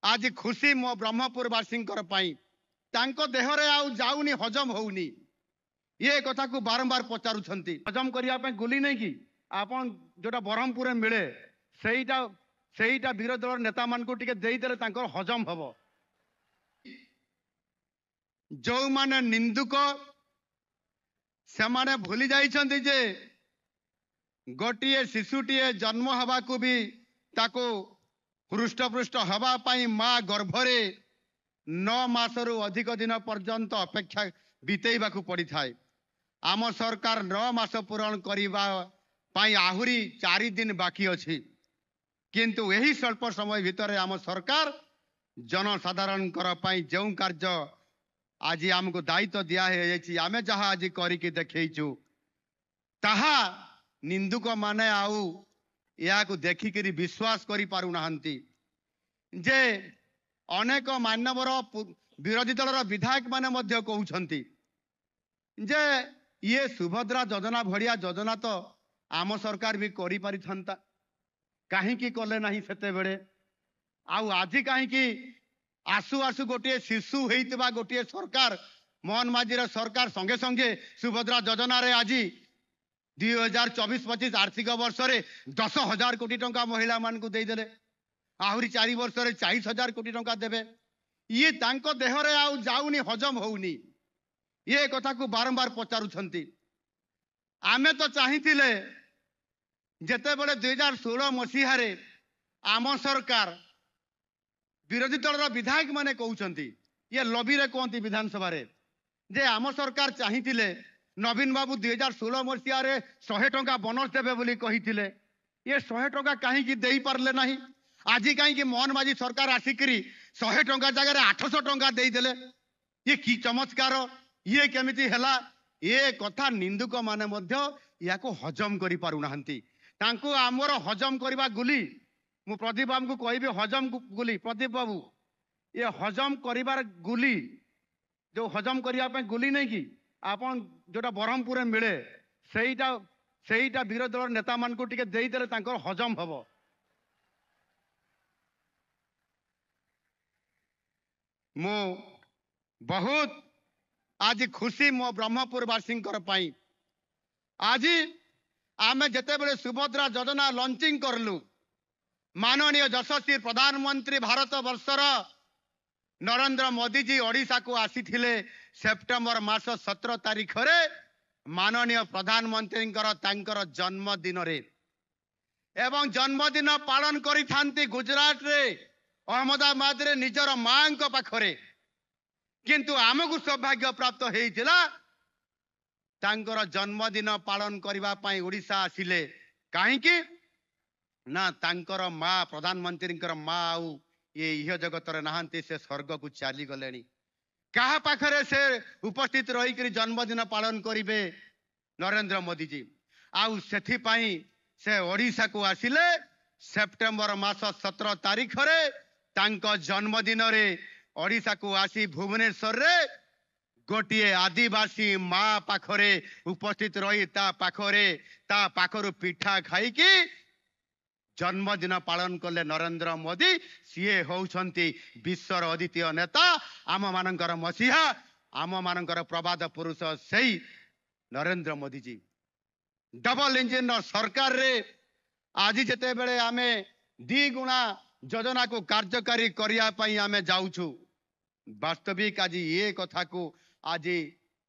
आज खुशी मो ब्रह्मपुरवासी देहरे आउ जाऊनी हजम होनी ये कथा को बारंबार पचारुछंती हजम करने गुली नहीं कि आपन जोटा ब्रह्मपुर मिले सेईटा विरोधी दल नेता मान को टिके देदेले हजम हम जो माने निंदुक से माने भूली जाइछंती जे गोटिए शिशुटीए जन्म हवा को भी ताको हृष्टपृष्ट हवा पाई माँ गर्भरे 9 मासरु अधिक दिन पर्यंत अपेक्षा बीतेबा को पड़ी थाए। आम सरकार 9 मास पूरण करिबा पाई आहुरी 4 दिन बाकी अछि किंतु यही स्वल्प समय भितर आम सरकार जनसाधारण जो कार्य आज आमको दायित्व दिया है आमे जहाँ आज करिकी देखैछु ताहा निंदुक माने आउ या को देखिकरी विश्वास करि पारु नाहंती जे अनेक मानवर विरोधी दलर विधायक माने मध्य कहउछंती जे ये सुभद्रा योजना भड़िया योजना तो आम सरकार भी करि पारि थांता काहेकि कले नाही सेते बेले आउ आज काहेकि आसु आसु गोटे शिशु होइतबा गोटे सरकार मोहन माझीर सरकार संगे संगे सुभद्रा योजना रे आज 2024-25 आर्थिक वर्ष रे 10,000 कोटी टंका महिला मान को दे देले आहुरी 4 वर्ष रे 40,000 कोटी टंका देबे ये तांको देहरे आउ जाऊनी हजम होउनी ये कथा को बारंबार पचारुछंती आमे तो चाहिथिले जेते बेले 2016 मसीहा रे आम सरकार विरोधी दलर विधायक माने कहउछंती ये लबी रे कहंती विधानसभा रे जे आम सरकार चाहिथिले नवीन बाबू 2016 मसीहा रे 100 टंका बोनस देबे बोली कहिथिले ये 100 टंका काहे कि देई पारले नाही आज कहीं मोहन माझी सरकार आसिकरी 100 टंका जगह 800 टंका दे देले ये की चमत्कार ये केमिति हला ये कथा निंदुक माने मध्य या को हजम करि पारु नाहंती तांको आमर हजम करबा गुली मु प्रदीप बाबू को कहबी हजम गुली प्रदीप बाबू ये हजम करिबार गुली जो हजम करिया पे गुली नहीं कि आपन जोटा ब्रह्मपुर मिले सेईटा विरोधी दल नेता मान को टिके देदेले हजम हम मु बहुत आज खुशी मो ब्रह्मपुरवासी आज आमे जेते बेले सुभद्रा योजना लॉन्चिंग करलु माननीय यशस्वी प्रधानमंत्री भारत वर्षर नरेंद्र मोदी जी ओडिशा को आसीथिले सेप्टेम्बर मास 17 तारीख रे माननीय प्रधानमंत्री तांकर जन्मदिन रे एवं जन्मदिन पालन करी थांती गुजरात रे अहमदाबाद रे निजर मां को पाखरे किंतु आमको सौभाग्य प्राप्त हेइतिला तांकर जन्मदिन पालन करिबा पाई ओडिशा आसिले काहे कि ना तांकर मां प्रधानमंत्री मां आउ ये इह जगत रे नहांती से स्वर्ग को चली गलेनी कहा पाखरे से उपस्थित रही करी जन्मदिन पालन करिवे नरेंद्र मोदी जी आउ सेथि पाई से ओडिशा को आसिले सेप्टेम्बर मास 17 तारीख रे तांको जन्मदिन रे ओडिशा को आसी भुवनेश्वर रे गोटिए आदिवासी माँ पाखरे उपस्थित रही ता पाखरु पिठा खाई कि जन्मदिन पालन कले नरेंद्र मोदी सीए होउछंती विश्वर अद्वितीय नेता आम मानकर मसीहा आम मानकर प्रबाद पुरुष सही नरेंद्र मोदी जी डबल इंजिन सरकार रे आज जेते बेले आमे 2 गुणा योजना को कार्यकारी करिया पई आमे जाउछु वास्तविक आज ये कथा को आज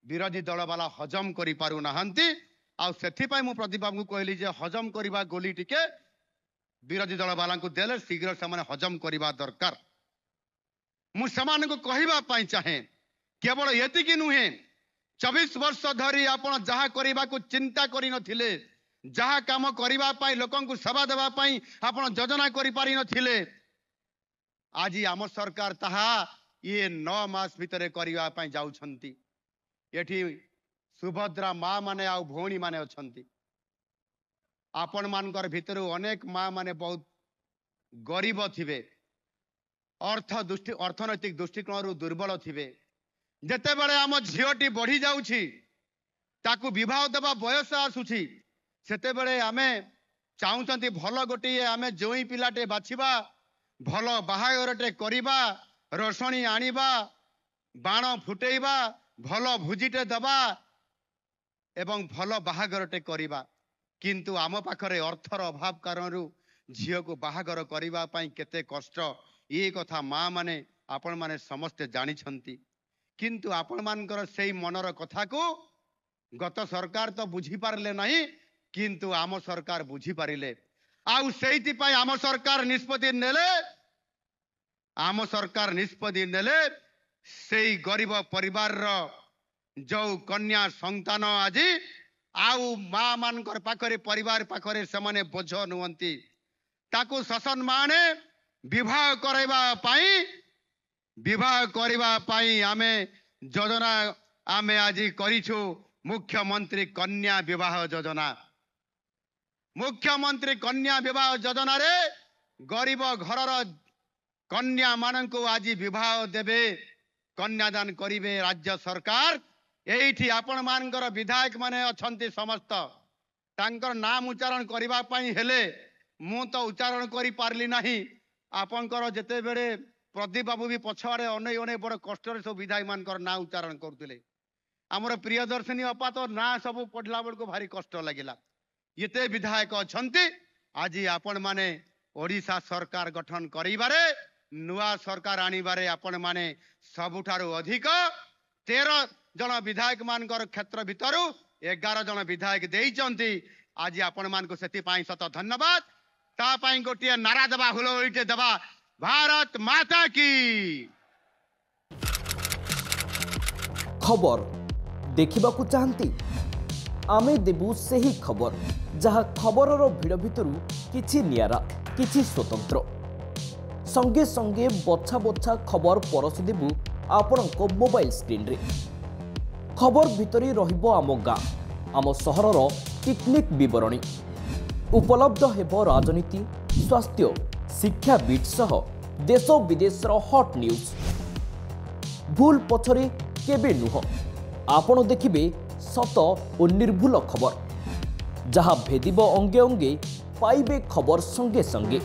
विरोधी दल वाला हजम करि पारु नाहंती आ सेथि पई मु प्रदीप बाबू को कहली जे हजम करिबा गोली टिके विरोधी दल वाला को देले शीघ्र से हजम करिबा दरकार मु समान को कहिबा पई चाहे केवल एतिकी नुहे 24 वर्ष धरी आपण जहा करिबा को चिंता करि नथिले जहा काम करिबा पई लोकन को सेवा देबा पई आपण योजना करि पारि नथिले आज आम सरकार ताहा ये 9 मास भितर करिबा पई जाउछंती एठी सुभद्रा माँ माने आ भौणी माने अछंती आपण मानकर भितर अनेक माँ माने बहुत गरीब थिबे अर्थनैतिक दृष्टिकोण दुर्बल थिबे जेते बेले आम झीटी बढ़ी जाउछि ताकू विवाह देवा बयस आसुछि सेते बेले आमे चाहुचंती भल गोटे आमे जोई पिलाटे बाछिबा भल बाहागरटे करिबा रोशनी आनिबा बाण फुटेइबा भल भुजिटे दबा एवं भल बाहागरटे करिबा किंतु आम पाखरे अर्थर अभाव कारण झील को बाहागर करिबा पई केते कष्ट ये कथा माँ माने आपण माने समस्ते जानिछंती किंतु आपण मानकर सेई मनर कथा को गत सरकार तो बुझी पारले नहीं किंतु आम सरकार बुझी पारिले आउ सेइति पई आम सरकार निष्पत्ति नेले आम सरकार निष्पत्ति नेले सेई गरीब परिवार रो जो कन्या संतान आज आउ माँ मानकर पाखरे परिवार पाखरे से बोझ नुहंती ताकू शासन माने विवाह करवा पाई आमे योजना आमे आज करिछु मुख्यमंत्री कन्या विवाह योजना मुख्यमंत्री कन्या विवाह योजना रे गरीब घरर कन्या मानक आज विवाह देवे कन्यादान करिवे राज्य सरकार एठी आपण मानकर विधायक माने अछंती समस्त तांकर नाम उच्चारण करबा पई हेले मु तो उच्चारण करि पारली नाही आपनकर जेते बेले प्रदीप बाबू भी पछाड़े अनै अनै बड़ कष्ट सब विधायक मानकर ना उच्चारण करथिले हमर प्रियदर्शनी अपा तो ना सब पढ़ला बेल को भारी कष्ट लागिला येते विधायक अछंती आज आपण माने ओडिशा सरकार गठन करिबारे नुआ सरकार आनिबारे आपण माने सबुठारु अधिक 13 जन विधायक मानकर क्षेत्र भितरु 11 जन विधायक देइचंती आज आपण मान को सेति पाई सत धन्यवाद ता पाई गोटिए नारा दबा हुलोइटे दबा भारत माता की खबर देखिबा को चाहती आमे देबु सही खबर जहा खबरर भिड़ भितरु किछि नियारा किछि स्वतंत्र संगे संगे बछा बछा खबर परसि देबु आपणको मोबाइल स्क्रीन रे खबर भितरी रहिबो आम गाँ आम सहरर पिकनिक विवरणी उपलब्ध हेबो राजनीति स्वास्थ्य शिक्षा बीट सह देश विदेशर हॉट न्यूज भूल पछरे केबे नुह आपण देखिबे सत और निर्भुल खबर जहा भेदिबो अंगे अंगे पाइबे खबर संगे संगे।